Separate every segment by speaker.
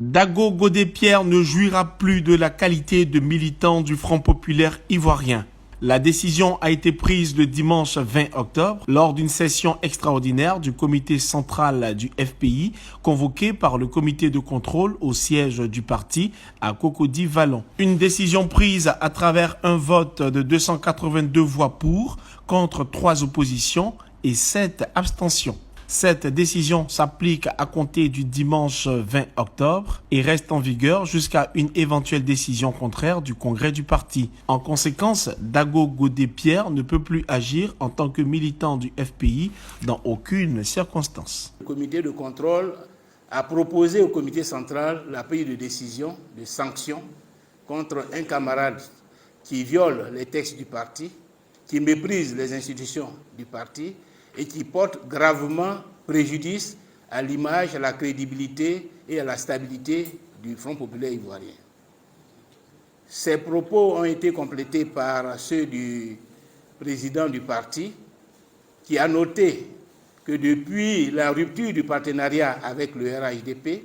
Speaker 1: Dago Godépierre ne jouira plus de la qualité de militant du Front populaire ivoirien. La décision a été prise le dimanche 20 octobre lors d'une session extraordinaire du comité central du FPI convoqué par le comité de contrôle au siège du parti à Cocody-Vallon. Une décision prise à travers un vote de 282 voix pour, contre 3 oppositions et 7 abstentions. Cette décision s'applique à compter du dimanche 20 octobre et reste en vigueur jusqu'à une éventuelle décision contraire du congrès du parti. En conséquence, Dago Godépierre ne peut plus agir en tant que militant du FPI dans aucune circonstance.
Speaker 2: Le comité de contrôle a proposé au comité central la prise de décision de sanction contre un camarade qui viole les textes du parti, qui méprise les institutions du parti et qui porte gravement préjudice à l'image, à la crédibilité et à la stabilité du Front populaire ivoirien. Ces propos ont été complétés par ceux du président du parti, qui a noté que depuis la rupture du partenariat avec le RHDP,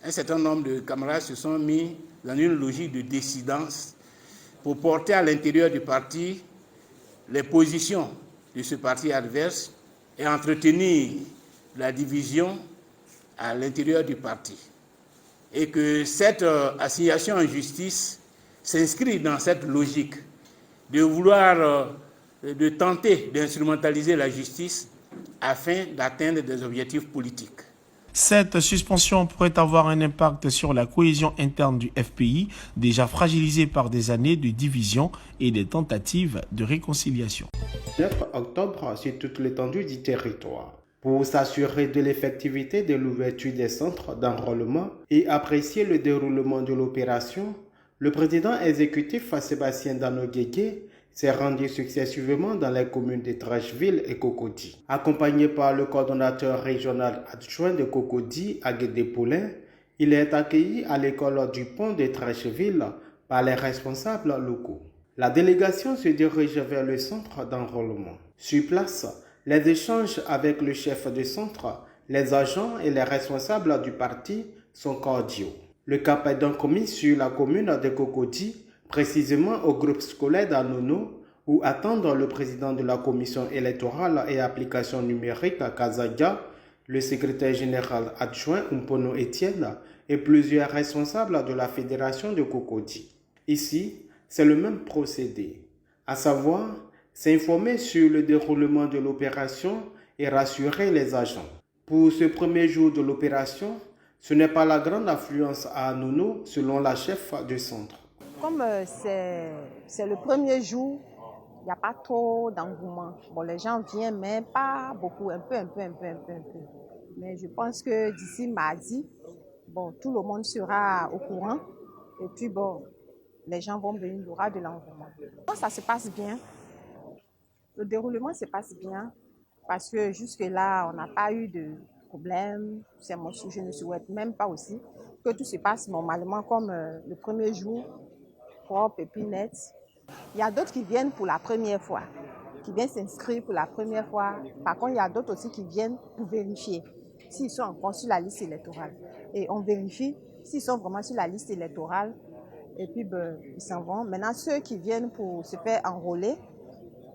Speaker 2: un certain nombre de camarades se sont mis dans une logique de dissidence pour porter à l'intérieur du parti les positions de ce parti adverse et entretenir la division à l'intérieur du parti. Et que cette assignation en justice s'inscrit dans cette logique de vouloir, de tenter d'instrumentaliser la justice afin d'atteindre des objectifs politiques.
Speaker 1: Cette suspension pourrait avoir un impact sur la cohésion interne du FPI, déjà fragilisée par des années de division et des tentatives de réconciliation.
Speaker 3: 9 octobre sur toute l'étendue du territoire. Pour s'assurer de l'effectivité de l'ouverture des centres d'enrôlement et apprécier le déroulement de l'opération, le président exécutif Sébastien Dano Guégué s'est rendu successivement dans les communes de Trècheville et Cocody. Accompagné par le coordonnateur régional adjoint de Cocody, Aguedé Poulain, il est accueilli à l'école du pont de Trècheville par les responsables locaux. La délégation se dirige vers le centre d'enrôlement. Sur place, les échanges avec le chef de centre, les agents et les responsables du parti sont cordiaux. Le cap est donc commis sur la commune de Cocody, précisément au groupe scolaire d'Anono, où attendent le président de la commission électorale et application numérique à Kazadia, le secrétaire général adjoint Umpono Etienne et plusieurs responsables de la fédération de Cocody. Ici, c'est le même procédé, à savoir s'informer sur le déroulement de l'opération et rassurer les agents. Pour ce premier jour de l'opération, ce n'est pas la grande affluence à Anono selon la chef du centre.
Speaker 4: Comme c'est le premier jour, il n'y a pas trop d'engouement. Bon, les gens viennent, mais pas beaucoup, un peu. Mais je pense que d'ici mardi, bon, tout le monde sera au courant. Et puis, bon, les gens vont venir, il y aura de l'engouement. Ça se passe bien. Le déroulement se passe bien parce que jusque-là, on n'a pas eu de problème. C'est mon sujet, je ne souhaite même pas aussi que tout se passe normalement comme le premier jour, propre et puis net. Il y a d'autres qui viennent pour la première fois, qui viennent s'inscrire pour la première fois. Par contre, il y a d'autres aussi qui viennent pour vérifier s'ils sont encore sur la liste électorale. Et on vérifie s'ils sont vraiment sur la liste électorale. Et puis, ils s'en vont. Maintenant, ceux qui viennent pour se faire enrôler,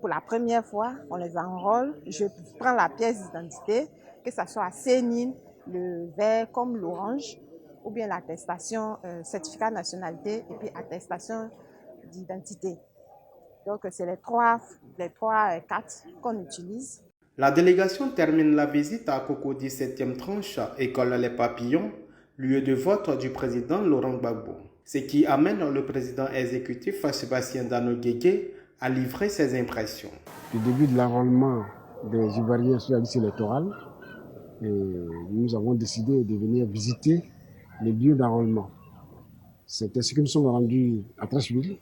Speaker 4: pour la première fois, on les enrôle. Je prends la pièce d'identité, que ce soit à sénine, le vert comme l'orange, ou bien l'attestation, certificat de nationalité et puis attestation d'identité. Donc, c'est les trois, quatre qu'on utilise.
Speaker 3: La délégation termine la visite à Cocody 7e tranche, école Les Papillons, lieu de vote du président Laurent Gbagbo. Ce qui amène le président exécutif Sébastien Dano Guégué à livrer ses impressions.
Speaker 5: Le début de l'enrôlement des Ivoiriens sur la liste électorale, nous avons décidé de venir visiter les lieux d'enrôlement. C'est ainsi que nous sommes rendus à Trècheville,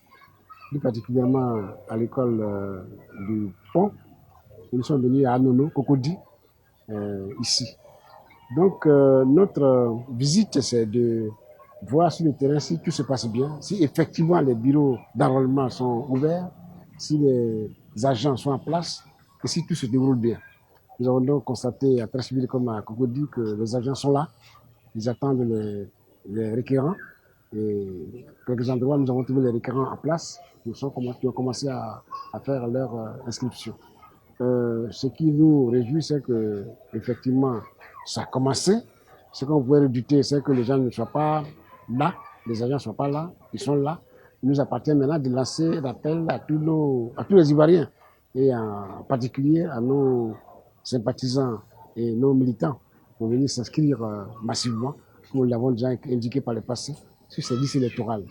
Speaker 5: plus particulièrement à l'école du pont. Nous sommes venus à Anono, Cocody, ici. Donc notre visite, c'est de voir sur le terrain si tout se passe bien, si effectivement les bureaux d'enrôlement sont ouverts, si les agents sont en place et si tout se déroule bien. Nous avons donc constaté à Trècheville comme à Cocody que les agents sont là, ils attendent les requérants. Et quelques endroits, nous avons trouvé les requérants en place qui ont commencé à faire leur inscription. Ce qui nous réjouit, c'est que effectivement, ça a commencé. Ce qu'on pouvait redouter, c'est que les gens ne soient pas là, les agents ne soient pas là, ils sont là. Il nous appartient maintenant de lancer l'appel à tous les Ivoiriens, et en particulier à nos sympathisants et nos militants, pour venir s'inscrire massivement, comme nous l'avons déjà indiqué par le passé, sur ces listes électorales.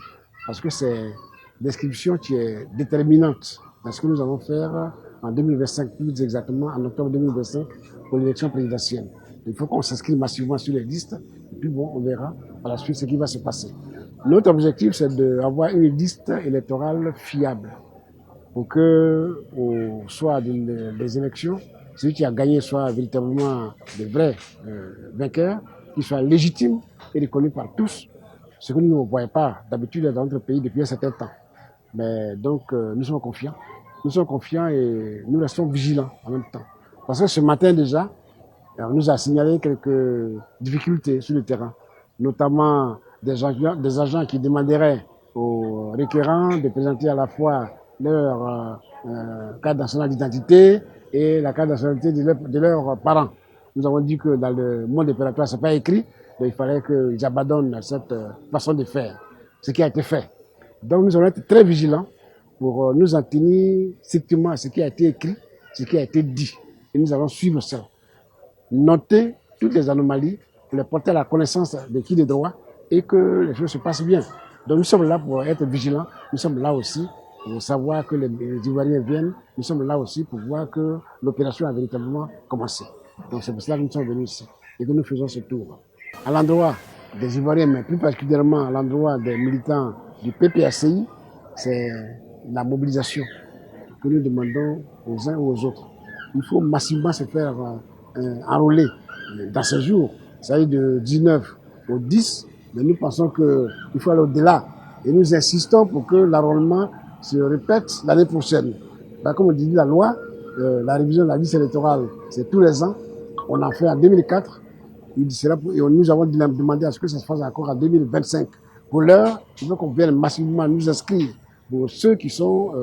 Speaker 5: Parce que c'est l'inscription qui est déterminante dans ce que nous allons faire en 2025, plus exactement en octobre 2025, pour l'élection présidentielle. Il faut qu'on s'inscrive massivement sur les listes, et puis bon, on verra par la suite ce qui va se passer. Notre objectif, c'est d'avoir une liste électorale fiable, pour que, au soir des élections, celui qui a gagné soit véritablement de vrais vainqueurs, qui soit légitime et reconnu par tous, ce que nous ne voyons pas d'habitude dans notre pays depuis un certain temps. Mais donc, nous sommes confiants. Nous sommes confiants et nous restons vigilants en même temps. Parce que ce matin déjà, on nous a signalé quelques difficultés sur le terrain, notamment des agents qui demanderaient aux requérants de présenter à la fois leur carte nationale d'identité et la carte nationalité de leurs parents. Nous avons dit que dans le monde opératoire, ce n'est pas écrit, donc il fallait qu'ils abandonnent cette façon de faire, ce qui a été fait. Donc nous allons être très vigilants pour nous en tenir strictement à ce qui a été écrit, ce qui a été dit. Et nous allons suivre ça. Noter toutes les anomalies, les porter à la connaissance de qui de droit et que les choses se passent bien. Donc nous sommes là pour être vigilants, nous sommes là aussi pour savoir que les Ivoiriens viennent, nous sommes là aussi pour voir que l'opération a véritablement commencé. Donc c'est pour cela que nous sommes venus ici et que nous faisons ce tour. À l'endroit des Ivoiriens, mais plus particulièrement à l'endroit des militants du PPACI, c'est la mobilisation que nous demandons aux uns ou aux autres. Il faut massivement se faire enrôler dans ces jours, ça y est de 19 au 10, mais nous pensons qu'il faut aller au-delà. Et nous insistons pour que l'enrôlement se répète l'année prochaine. Ben, comme on dit la loi, la révision de la liste électorale, c'est tous les ans. On en fait en 2004. Et nous avons demandé à ce que ça se fasse encore en 2025. Pour l'heure, il faut qu'on vienne massivement nous inscrire pour ceux qui sont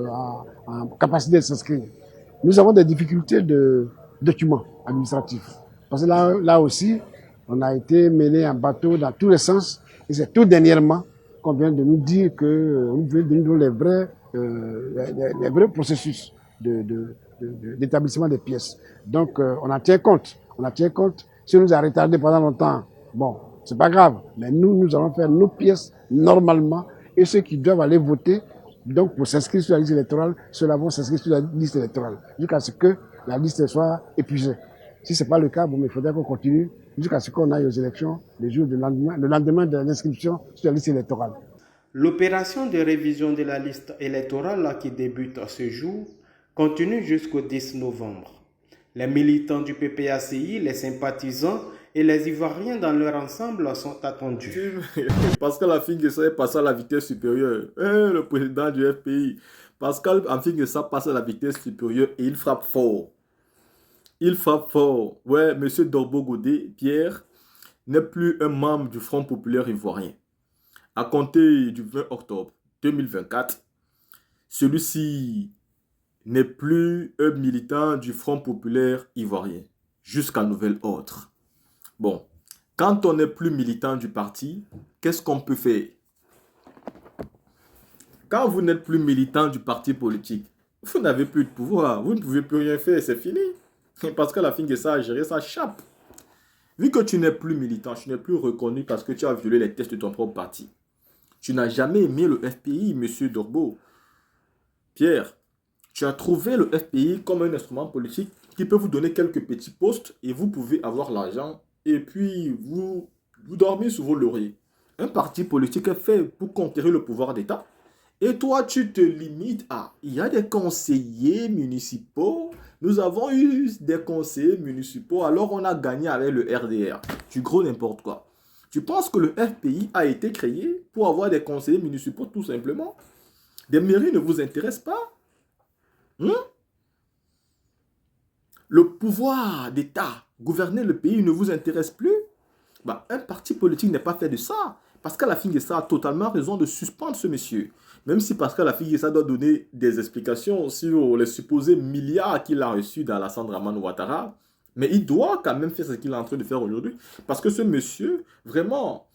Speaker 5: en capacité de s'inscrire. Nous avons des difficultés de documents administratifs. Parce que là aussi, on a été mené en bateau dans tous les sens. Et c'est tout dernièrement qu'on vient de nous dire que nous voulons donner les vrais processus d'établissement des pièces. Donc, on en tient compte. On en tient compte. Si on nous a retardé pendant longtemps, bon, c'est pas grave. Mais nous allons faire nos pièces normalement. Et ceux qui doivent aller voter, donc pour s'inscrire sur la liste électorale, ceux-là vont s'inscrire sur la liste électorale. Jusqu'à ce que la liste soit épuisée. Si ce n'est pas le cas, bon, mais il faudrait qu'on continue jusqu'à ce qu'on aille aux élections le lendemain de l'inscription sur la liste électorale.
Speaker 3: L'opération de révision de la liste électorale qui débute ce jour continue jusqu'au 10 novembre. Les militants du PPACI, les sympathisants et les Ivoiriens dans leur ensemble sont attendus.
Speaker 6: Pascal Affi-N'Guessa est passé à la vitesse supérieure. Le président du FPI. Pascal Affi-N'Guessa passe à la vitesse supérieure et il frappe fort. Il frappe fort. Ouais, M. Dorbo Godé, Pierre, n'est plus un membre du Front populaire ivoirien. À compter du 20 octobre 2024, celui-ci n'est plus un militant du Front populaire ivoirien, jusqu'à nouvel ordre. Bon, quand on n'est plus militant du parti, qu'est-ce qu'on peut faire? Quand vous n'êtes plus militant du parti politique, vous n'avez plus de pouvoir, vous ne pouvez plus rien faire, c'est fini. Parce que la Affi-N'Guessa a géré sa chape. Vu que tu n'es plus militant, tu n'es plus reconnu parce que tu as violé les tests de ton propre parti. Tu n'as jamais aimé le FPI, M. Dorbo. Pierre, tu as trouvé le FPI comme un instrument politique qui peut vous donner quelques petits postes et vous pouvez avoir l'argent et puis vous dormez sur vos lauriers. Un parti politique est fait pour conquérir le pouvoir d'État. Et toi, tu te limites à... Il y a des conseillers municipaux. Nous avons eu des conseillers municipaux. Alors, on a gagné avec le RDR. Du gros n'importe quoi. Tu penses que le FPI a été créé pour avoir des conseillers municipaux tout simplement? Des mairies ne vous intéressent pas? Le pouvoir d'État, gouverner le pays ne vous intéresse plus? Un parti politique n'est pas fait de ça. Pascal Affi-N'Guessan a totalement raison de suspendre ce monsieur. Même si Pascal Affi-N'Guessan doit donner des explications sur les supposés milliards qu'il a reçus dans la Dramane Ouattara, mais il doit quand même faire ce qu'il est en train de faire aujourd'hui. Parce que ce monsieur, vraiment,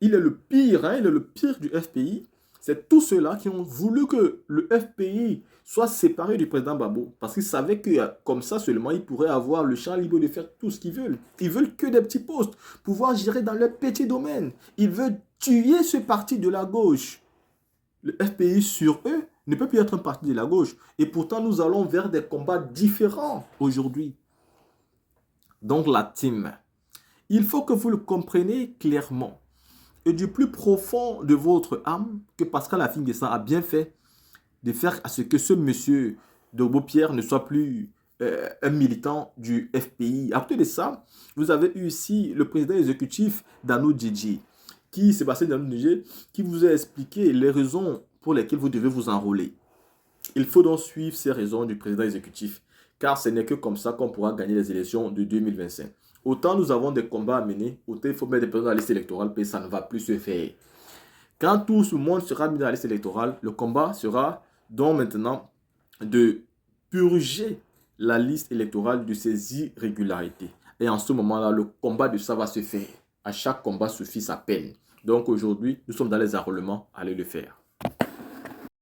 Speaker 6: il est le pire, il est le pire du FPI. C'est tous ceux-là qui ont voulu que le FPI soit séparé du président Gbagbo. Parce qu'ils savaient que comme ça seulement, ils pourraient avoir le champ libre de faire tout ce qu'ils veulent. Ils veulent que des petits postes, pouvoir gérer dans leur petit domaine. Ils veulent tuer ce parti de la gauche. Le FPI sur eux ne peut plus être un parti de la gauche. Et pourtant, nous allons vers des combats différents aujourd'hui. Donc la team, il faut que vous le compreniez clairement. Et du plus profond de votre âme, que Pascal Affi-N'Guessan a bien fait de faire à ce que ce monsieur Dogbo-Pierre ne soit plus un militant du FPI. À côté de ça, vous avez eu ici le président exécutif d'Anou Djidji, Sébastien Danou Djidji, qui vous a expliqué les raisons pour lesquelles vous devez vous enrôler. Il faut donc suivre ces raisons du président exécutif, car ce n'est que comme ça qu'on pourra gagner les élections de 2025. Autant nous avons des combats à mener, autant il faut mettre des personnes dans la liste électorale, puis ça ne va plus se faire. Quand tout le monde sera mis dans la liste électorale, le combat sera donc maintenant de purger la liste électorale de ses irrégularités. Et en ce moment-là, le combat de ça va se faire. À chaque combat suffit sa peine. Donc aujourd'hui, nous sommes dans les enrôlements, allez le faire.